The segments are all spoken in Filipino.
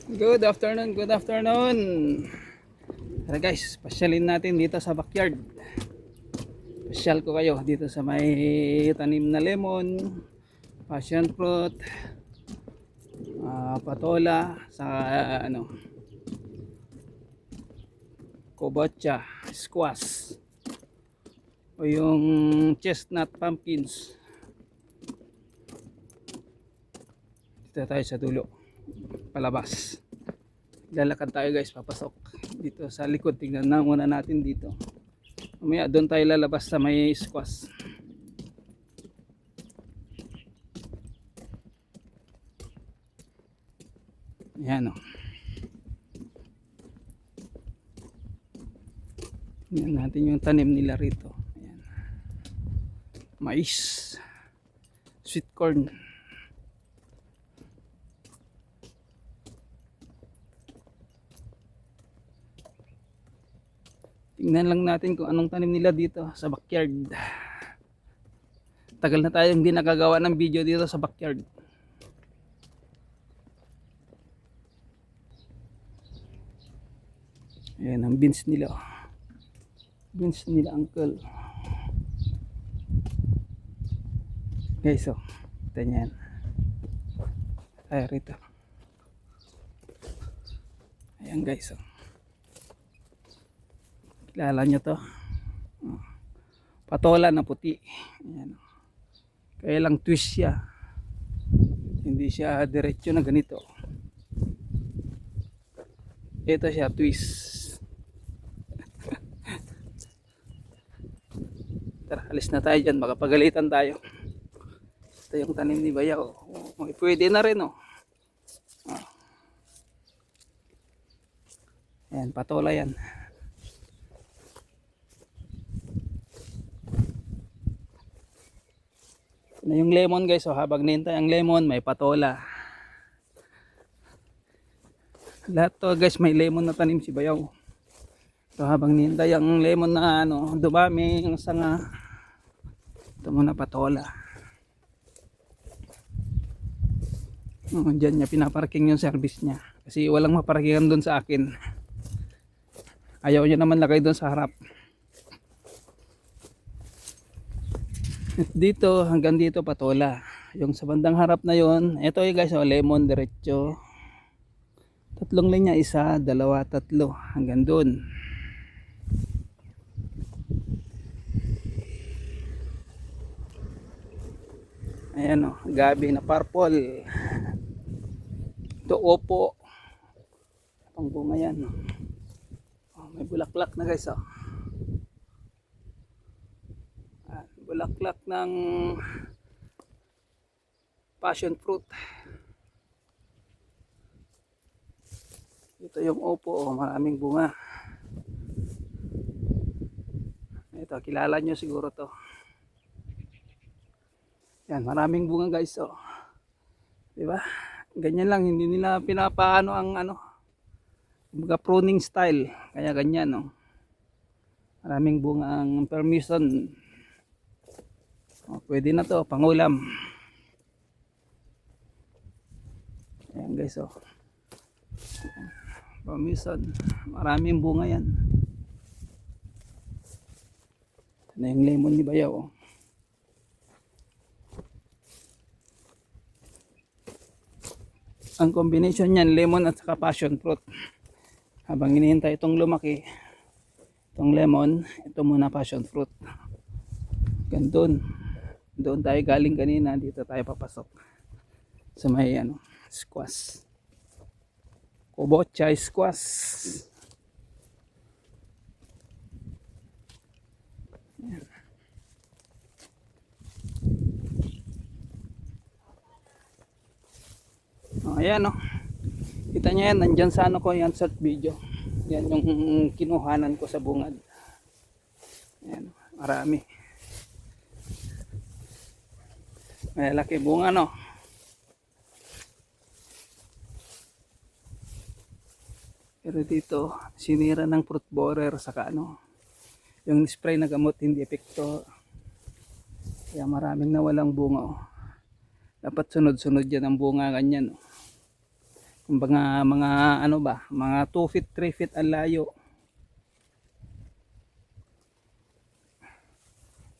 Good afternoon, good afternoon. Tara guys, pasyalin natin dito sa backyard. Pasyal ko kayo dito sa may tanim na lemon, passion fruit, patola, sa kobocha, squash, o yung chestnut pumpkins. Dito tayo sa dulo, palabas. Lalakad tayo guys, papasok dito sa likod. Tingnan na muna natin dito. Mamaya doon tayo lalabas sa may squash. Ayan o. Tingnan natin yung tanim nila rito. Ayan. Mais, sweet corn. Tingnan lang natin kung anong tanim nila dito sa backyard. Tagal na tayong hindi nakagawa ng video dito sa backyard. Ayan ang beans nila. Beans nila uncle. Guys, so kita nyo yan. Ay rito. Ayan guys, so kilala nyo to. Patola na puti. Ayan. Kaya lang twist siya. Hindi siya diretso na ganito. Ito siya twist. Tara, alis na tayo dyan. Baka pagalitan tayo. Ito yung tanim ni Bayaw. Pwede na rin, oh. Ayan, patola yan. Na yung lemon guys, so habang nintay ang lemon, may patola. Lahat to guys, may lemon na tanim si Bayaw. So habang nintay ang lemon na dumami yung sanga, ito muna patola. Diyan niya pinaparking yung service niya kasi walang maparkingan doon sa akin. Ayaw niya naman lagay doon sa harap. Dito hanggang dito patola. Yung sa bandang harap na yon, ito guys, lemon diretso. Tatlong linya, isa, dalawa, tatlo hanggang doon. Ayan o, gabi na purple. Ito opo. Pang bunga yan. May bulaklak na guys. Bulaklak ng passion fruit. Ito yung opo. Maraming bunga. Ito, kilala nyo siguro to. Yan, maraming bunga guys, oh. 'Di ba? Ganyan lang, hindi nila pinapaano ang kumbaga pruning style. Kaya ganyan, oh. Maraming bunga ang permission. Oh, pwede na 'to, pangulam. Ayan guys, oh. Permission. Maraming bunga 'yan. Ito na yung lemon ni Bayaw, oh. Ang combination niyan, lemon at saka passion fruit. Habang hinihintay itong lumaki, itong lemon, ito muna passion fruit. Ganun. Doon tayo galing kanina, dito tayo papasok. Sa may squash. Kobocha squash. Ayan, kita nyo yan, nandyan sa ko yan, short video. Yan yung kinuhanan ko sa bungad. Ayan, marami. May laki bunga, no. Pero dito sinira ng fruit borer saka yung spray na gamot hindi epekto. Kaya maraming nawalang bunga, oh. Dapat sunod-sunod yan ang bunga ganyan, oh. Kumbaga mga ano ba, mga 2 feet, 3 feet ang layo.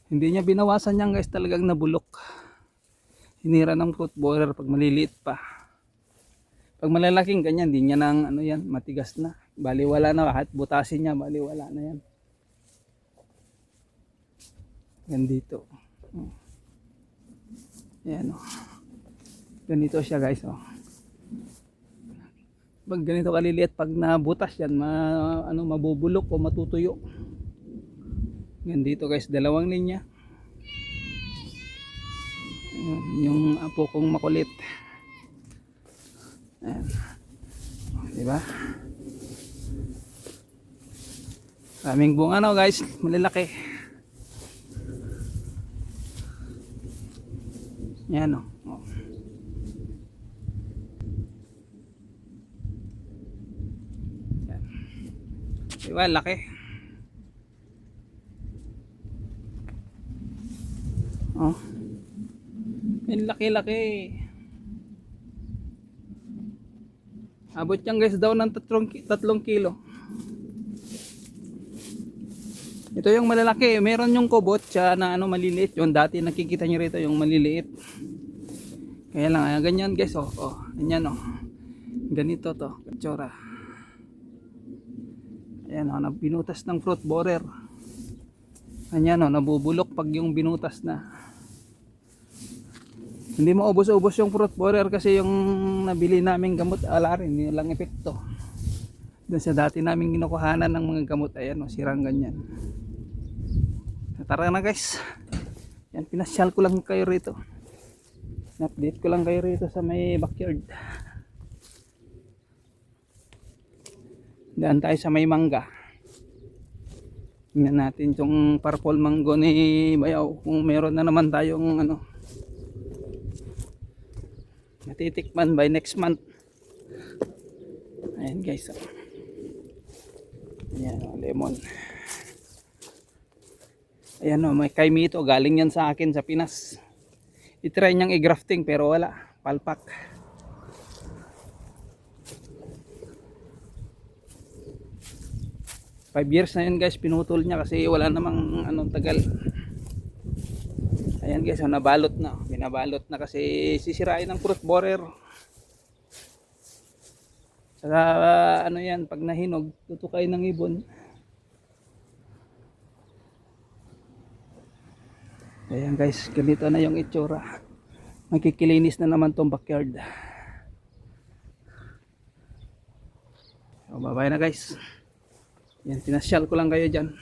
Hindi niya binawasan yan guys, talagang nabulok. Hinira ng fruit borer pag maliliit pa. Pag malalaking ganyan, hindi niya nang ano yan, matigas na. Baliwala na, kahit butasin niya, baliwala na yan. Yan dito. Ayan o. Ganito siya guys o. Pag ganito kaliliit, pag nabutas yan, mabubulok o matutuyo. Yan dito guys, dalawang linya. Ayan, yung apo kong makulit. Ayan. Diba? Kaming bunga no guys, malalaki. Yan o. Yan. Diba, laki. Oh. Yan, laki-laki. Abot yan guys daw ng 3 kilo. Ito yung malalaki. Meron yung kubot siya na ano maliliit. Yung dati nakikita nyo rito yung maliliit. Kaya lang ganyan guys oh. Oh, ganyan oh. Ganito to, katsura. Ayan oh, binutas ng fruit borer. Ganyan oh, nabubulok pag yung binutas na. Hindi mo ubos-ubos yung fruit borer kasi yung nabili namin gamot ala rin, yun lang epekto. Doon sa dati namin kinukuhanan ng mga gamot, ayan oh, sirang ganyan. Tara na guys. Yan, pinasyal ko lang kayo rito. Update ko lang kayo rito sa may backyard. Daan tayo sa may mangga. Tingnan natin yung purple mango ni Bayaw. Kung meron na naman tayong ano, matitikman by next month. Ayan guys. Ayan o, lemon. Ayan o, may kaimito. Galing yan sa akin sa Pinas. I-try niyang i-grafting pero wala. Palpak. Five years na yun guys, pinutol niya kasi wala namang anong tagal. Ayan guys, so nabalot na. Binabalot na kasi sisirain ng fruit borer. Saka ano yan, pag nahinog, tutukay ng ibon. Ayan guys, ganito na yung itsura. Magkikilinis na naman tong backyard. So, bye bye na guys. Yan, pinasyal ko lang kayo dyan.